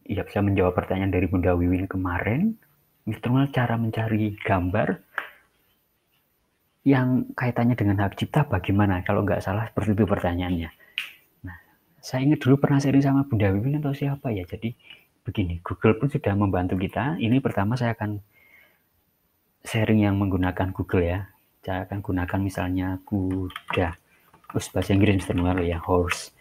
ya bisa menjawab pertanyaan dari Bunda Wiwin kemarin. Mr. Noel, cara mencari gambar yang kaitannya dengan hak cipta bagaimana? Kalau nggak salah seperti itu pertanyaannya. Nah, saya ingat dulu pernah sharing sama Bunda Wiwin atau siapa ya. Jadi begini, Google pun sudah membantu kita. Ini pertama saya akan sharing yang menggunakan Google ya. Saya akan gunakan misalnya kuda. Bahasa Inggris Mr. Noel ya, horse.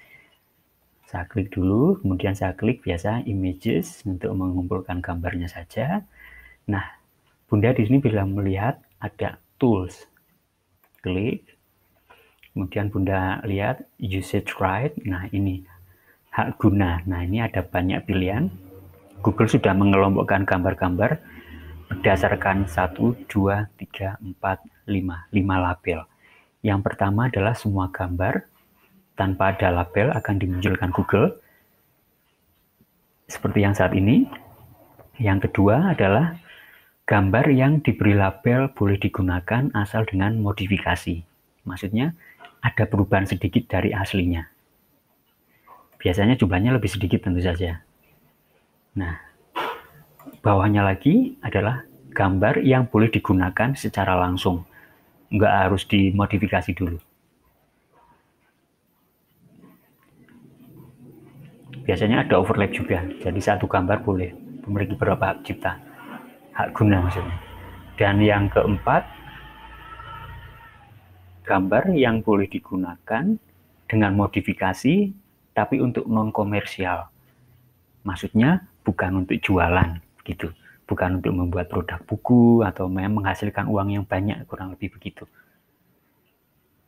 Saya klik dulu, kemudian saya klik biasa images untuk mengumpulkan gambarnya saja. Nah, Bunda di sini bisa melihat ada tools. Klik. Kemudian Bunda lihat usage right. Nah, ini hak guna. Nah, ini ada banyak pilihan. Google sudah mengelompokkan gambar-gambar berdasarkan 1, 2, 3, 4, 5 label. Yang pertama adalah semua gambar tanpa ada label akan dimunculkan Google seperti yang saat ini. Yang kedua adalah gambar yang diberi label boleh digunakan asal dengan modifikasi. Maksudnya ada perubahan sedikit dari aslinya. Biasanya jumlahnya lebih sedikit tentu saja. Nah, bawahnya lagi adalah gambar yang boleh digunakan secara langsung. Nggak harus dimodifikasi dulu. Biasanya ada overlap juga, jadi satu gambar boleh memiliki beberapa hak cipta, hak guna maksudnya. Dan yang keempat, gambar yang boleh digunakan dengan modifikasi, tapi untuk non-komersial. Maksudnya bukan untuk jualan, gitu. Bukan untuk membuat produk buku atau menghasilkan uang yang banyak, kurang lebih begitu.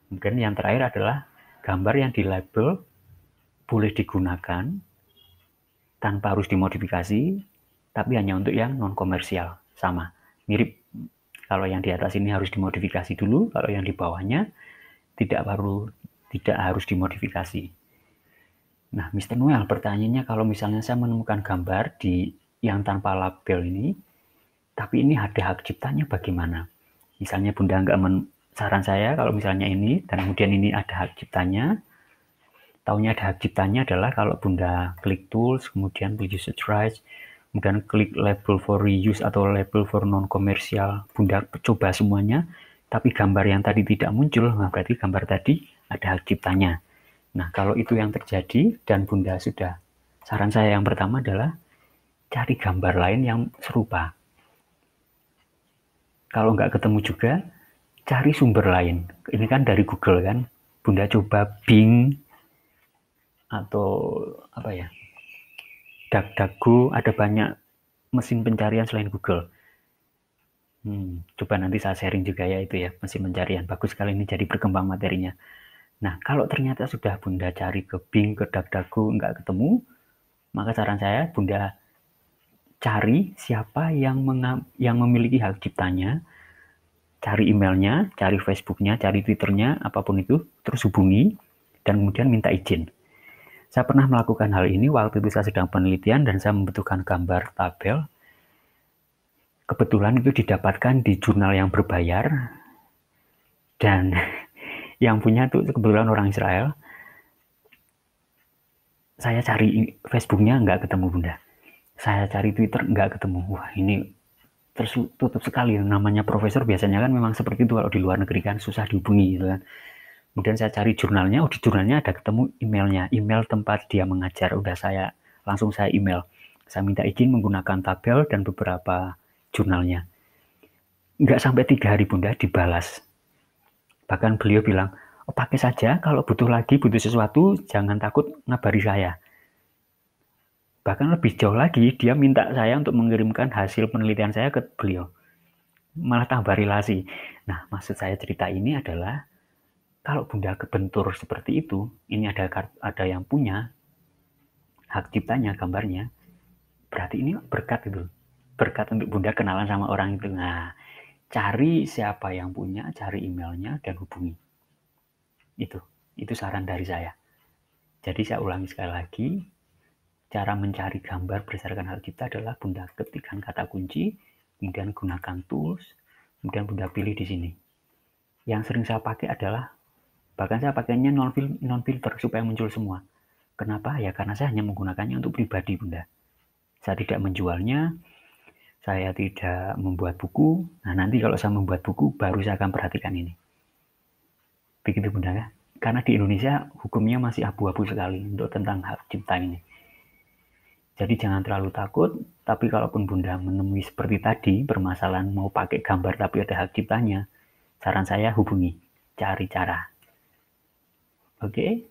Kemudian yang terakhir adalah gambar yang dilabel boleh digunakan tanpa harus dimodifikasi, tapi hanya untuk yang non-komersial. Sama, mirip. Kalau yang di atas ini harus dimodifikasi dulu, kalau yang di bawahnya tidak harus dimodifikasi. Nah, Mr. Noel, pertanyaannya kalau misalnya saya menemukan gambar yang tanpa label ini, tapi ini ada hak ciptanya bagaimana? Misalnya Bunda saran saya kalau misalnya ini, dan kemudian ini ada hak ciptanya, taunya ada hak ciptanya adalah kalau Bunda klik tools, kemudian usage rights, kemudian klik label for reuse atau label for non-komersial, Bunda coba semuanya, tapi gambar yang tadi tidak muncul, nah berarti gambar tadi ada hak ciptanya. Nah, kalau itu yang terjadi dan Bunda sudah, saran saya yang pertama adalah cari gambar lain yang serupa. Kalau nggak ketemu juga, cari sumber lain. Ini kan dari Google kan, Bunda coba Bing, atau apa ya, DuckDuckGo, ada banyak mesin pencarian selain Google. Coba nanti saya sharing juga ya itu ya, mesin pencarian. Bagus sekali ini jadi berkembang materinya. Nah, kalau ternyata sudah Bunda cari ke Bing, ke DuckDuckGo, nggak ketemu, maka saran saya Bunda cari siapa yang memiliki hak ciptanya, cari emailnya, cari Facebooknya, cari Twitternya, apapun itu, terus hubungi, dan kemudian minta izin. Saya pernah melakukan hal ini waktu itu saya sedang penelitian dan saya membutuhkan gambar tabel. Kebetulan itu didapatkan di jurnal yang berbayar dan yang punya itu kebetulan orang Israel. Saya cari Facebooknya nggak ketemu Bunda. Saya cari Twitter nggak ketemu. Wah, ini tertutup sekali. Namanya profesor biasanya kan memang seperti itu kalau di luar negeri kan susah dihubungi gitu kan. Kemudian saya cari jurnalnya, di jurnalnya ada ketemu emailnya, email tempat dia mengajar. Udah langsung saya email. Saya minta izin menggunakan tabel dan beberapa jurnalnya. Nggak sampai 3 hari Bunda dibalas. Bahkan beliau bilang, pakai saja, kalau butuh sesuatu, jangan takut ngabari saya. Bahkan lebih jauh lagi, dia minta saya untuk mengirimkan hasil penelitian saya ke beliau. Malah tambah relasi. Nah, maksud saya cerita ini adalah, kalau Bunda kebentur seperti itu, ini ada yang punya hak ciptanya, gambarnya, berarti ini berkat itu. Berkat untuk Bunda kenalan sama orang itu. Nah, cari siapa yang punya, cari emailnya, dan hubungi. Itu saran dari saya. Jadi saya ulangi sekali lagi, cara mencari gambar berdasarkan hak cipta adalah Bunda ketikkan kata kunci, kemudian gunakan tools, kemudian Bunda pilih di sini. Yang sering saya pakai adalah, bahkan saya pakainya non-filter supaya muncul semua. Kenapa? Ya karena saya hanya menggunakannya untuk pribadi Bunda. Saya tidak menjualnya, saya tidak membuat buku. Nah, nanti kalau saya membuat buku, baru saya akan perhatikan ini. Begitu Bunda ya. Karena di Indonesia hukumnya masih abu-abu sekali untuk tentang hak cipta ini. Jadi jangan terlalu takut, tapi kalaupun Bunda menemui seperti tadi, permasalahan mau pakai gambar tapi ada hak ciptanya, saran saya hubungi, cari cara. Oke?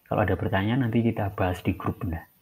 Kalau ada pertanyaan nanti kita bahas di grup Bunda.